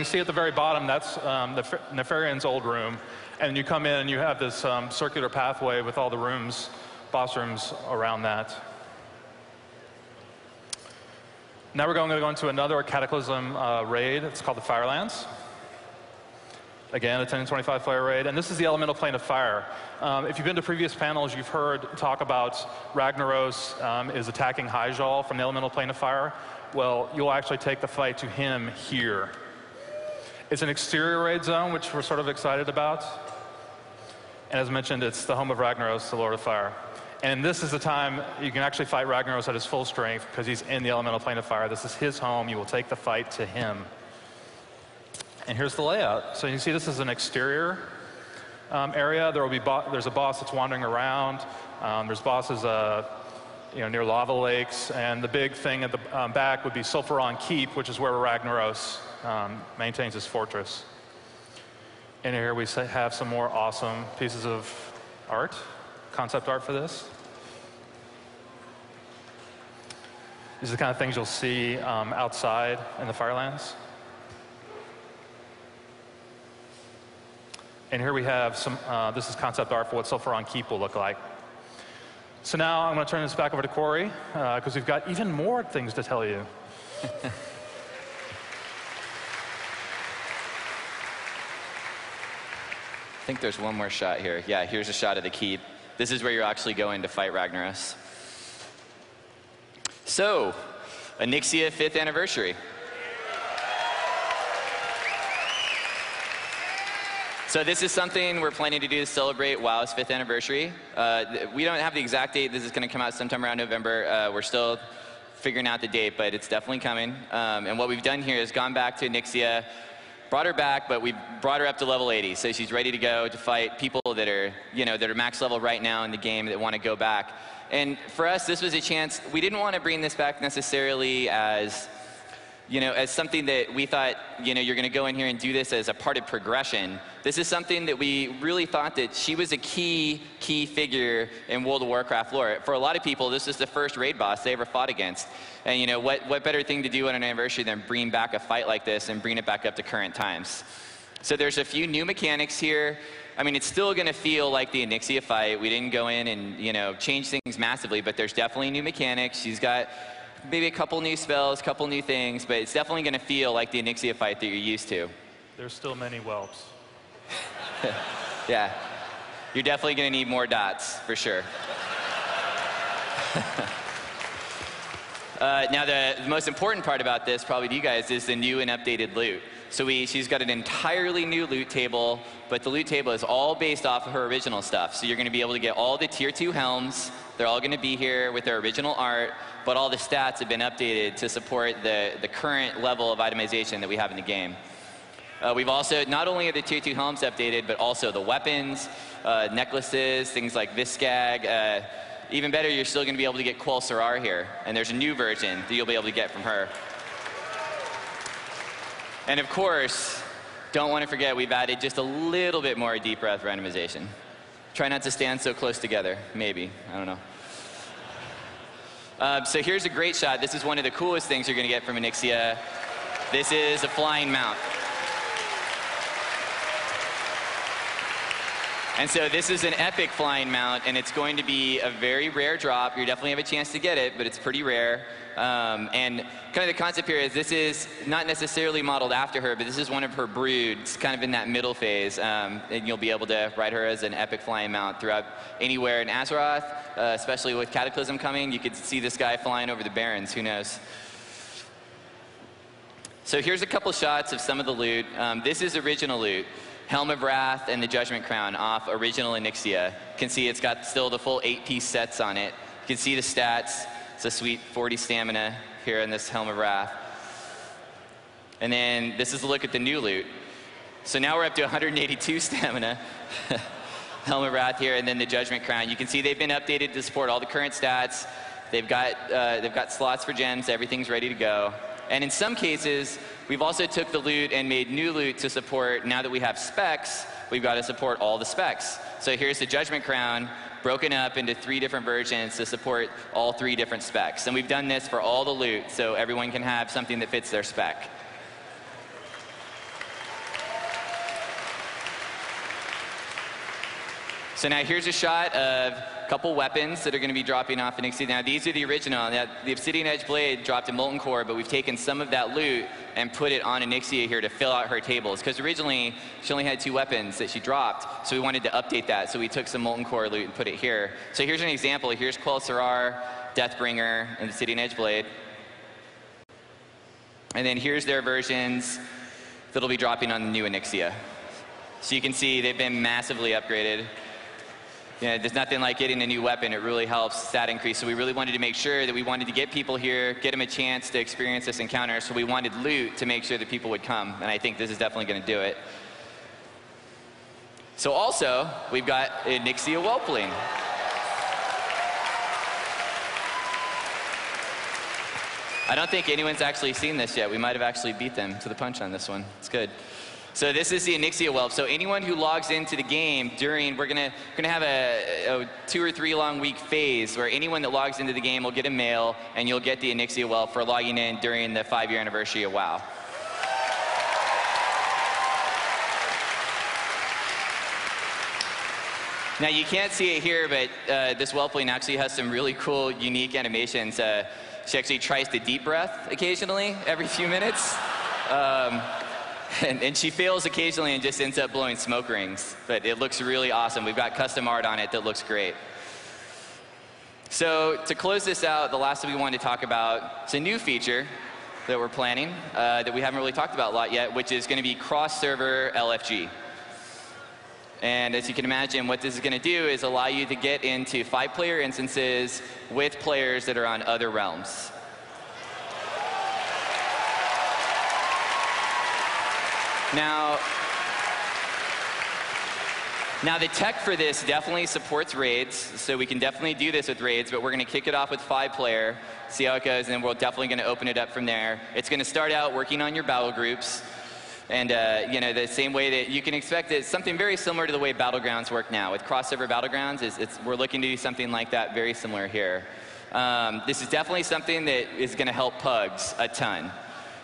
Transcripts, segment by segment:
see at the very bottom, that's the Nefarian's old room. And you come in and you have this circular pathway with all the rooms, boss rooms around that. Now we're going to go into another Cataclysm raid. It's called the Firelands. Again, a 10 and 25 player raid, and this is the elemental plane of fire. If you've been to previous panels, you've heard talk about Ragnaros is attacking Hyjal from the elemental plane of fire. Well, you'll actually take the fight to him here. It's an exterior raid zone, which we're sort of excited about. And as mentioned, it's the home of Ragnaros, the Lord of Fire. And this is the time you can actually fight Ragnaros at his full strength because he's in the elemental plane of fire. This is his home. You will take the fight to him. And here's the layout. So you can see this is an exterior area. There's a boss that's wandering around. There's bosses near lava lakes. And the big thing at the back would be Sulfuron Keep, which is where Ragnaros maintains his fortress. And here we have some more awesome pieces of art, concept art for this. These are the kind of things you'll see outside in the Firelands. And here we have some, this is concept art for what Sulfuron Keep will look like. So now I'm going to turn this back over to Corey, because we've got even more things to tell you. I think there's one more shot here. Yeah, here's a shot of the keep. This is where you're actually going to fight Ragnaros. So, Onyxia 5th anniversary. So this is something we're planning to do to celebrate WoW's 5th anniversary. We don't have the exact date. This is going to come out sometime around November. We're still figuring out the date, but it's definitely coming. And what we've done here is gone back to Onyxia, brought her back, but we brought her up to level 80. So she's ready to go to fight people that are, that are max level right now in the game that want to go back. And for us, this was a chance. We didn't want to bring this back necessarily as, as something that we thought, you're going to go in here and do this as a part of progression. This is something that we really thought that she was a key figure in World of Warcraft lore. For a lot of people, this is the first raid boss they ever fought against. And what better thing to do on an anniversary than bring back a fight like this and bring it back up to current times. So there's a few new mechanics here. I mean, it's still going to feel like the Onyxia fight. We didn't go in and, change things massively, but there's definitely new mechanics. She's got maybe a couple new spells, couple new things, but it's definitely going to feel like the Onyxia fight that you're used to. There's still many whelps. Yeah. You're definitely going to need more dots, for sure. Now, the most important part about this, probably to you guys, is the new and updated loot. So she's got an entirely new loot table, but the loot table is all based off of her original stuff. So you're going to be able to get all the tier 2 helms. They're all going to be here with their original art, but all the stats have been updated to support the current level of itemization that we have in the game. We've also, not only are the tier 2 helms updated, but also the weapons, necklaces, things like Viscag. Even better, you're still going to be able to get Quell Sarar here, and there's a new version that you'll be able to get from her. And of course, don't want to forget, we've added just a little bit more deep breath randomization. Try not to stand so close together, maybe, I don't know. So here's a great shot. This is one of the coolest things you're going to get from Onyxia. This is a flying mount. And so this is an epic flying mount, and it's going to be a very rare drop. You definitely have a chance to get it, but it's pretty rare. And kind of the concept here is this is not necessarily modeled after her, but this is one of her broods, kind of in that middle phase. And you'll be able to ride her as an epic flying mount throughout anywhere in Azeroth, especially with Cataclysm coming. You could see this guy flying over the Barrens, who knows. So here's a couple shots of some of the loot. This is original loot. Helm of Wrath and the Judgment Crown off original Onyxia. You can see it's got still the full 8-piece sets on it. You can see the stats. It's a sweet 40 stamina here in this Helm of Wrath. And then this is a look at the new loot. So now we're up to 182 stamina. Helm of Wrath here, and then the Judgment Crown. You can see they've been updated to support all the current stats. They've got slots for gems. Everything's ready to go. And in some cases, we've also took the loot and made new loot to support, now that we have specs, we've got to support all the specs. So here's the Judgment Crown, broken up into 3 different versions to support all 3 different specs. And we've done this for all the loot, so everyone can have something that fits their spec. So now here's a shot of a couple weapons that are going to be dropping off in Ixia. Now these are the original. Now, the Obsidian Edge Blade dropped in Molten Core, but we've taken some of that loot and put it on Ixia here to fill out her tables. Because originally, she only had 2 weapons that she dropped, so we wanted to update that. So we took some Molten Core loot and put it here. So here's an example. Here's Quell Sarar, Deathbringer, and the Obsidian Edge Blade. And then here's their versions that'll be dropping on the new Ixia. So you can see they've been massively upgraded. You know, there's nothing like getting a new weapon. It really helps stat increase. So we really wanted to make sure that we wanted to get people here, get them a chance to experience this encounter. So we wanted loot to make sure that people would come. And I think this is definitely going to do it. So also, we've got an Ixia Whelpling. I don't think anyone's actually seen this yet. We might have actually beat them to the punch on this one. It's good. So this is the Ixia Whelp. So anyone who logs into the game during, we're gonna have a 2 or 3 long week phase where anyone that logs into the game will get a mail, and you'll get the Ixia Whelp for logging in during the 5-year anniversary of WoW. Now you can't see it here, but this Whelpling actually has some really cool, unique animations. She actually tries to deep breath occasionally, every few minutes. And she fails occasionally and just ends up blowing smoke rings. But it looks really awesome. We've got custom art on it that looks great. So to close this out, the last thing we wanted to talk about is a new feature that we're planning that we haven't really talked about a lot yet, which is going to be cross-server LFG. And as you can imagine, what this is going to do is allow you to get into 5-player instances with players that are on other realms. Now the tech for this definitely supports raids, so we can definitely do this with raids, but we're going to kick it off with 5-player, see how it goes, and then we're definitely going to open it up from there. It's going to start out working on your battle groups, and you know, the same way that you can expect it, something very similar to the way Battlegrounds work now. With cross-server Battlegrounds, we're looking to do something like that, very similar here. This is definitely something that is going to help pugs a ton.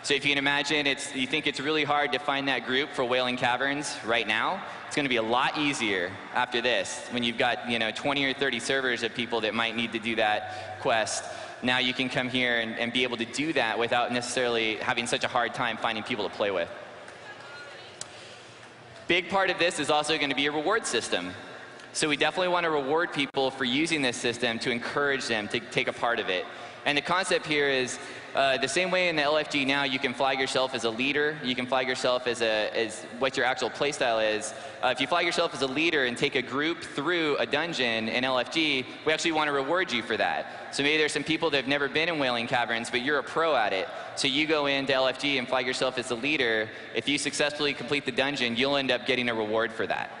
So if you can imagine, you think it's really hard to find that group for Wailing Caverns right now. It's going to be a lot easier after this when you've got 20 or 30 servers of people that might need to do that quest. Now you can come here and be able to do that without necessarily having such a hard time finding people to play with. Big part of this is also going to be a reward system. So we definitely want to reward people for using this system to encourage them to take a part of it. And the concept here is the same way in the LFG now, you can flag yourself as a leader. You can flag yourself as what your actual playstyle is. If you flag yourself as a leader and take a group through a dungeon in LFG, we actually want to reward you for that. So maybe there's some people that have never been in Wailing Caverns, but you're a pro at it. So you go into LFG and flag yourself as a leader. If you successfully complete the dungeon, you'll end up getting a reward for that.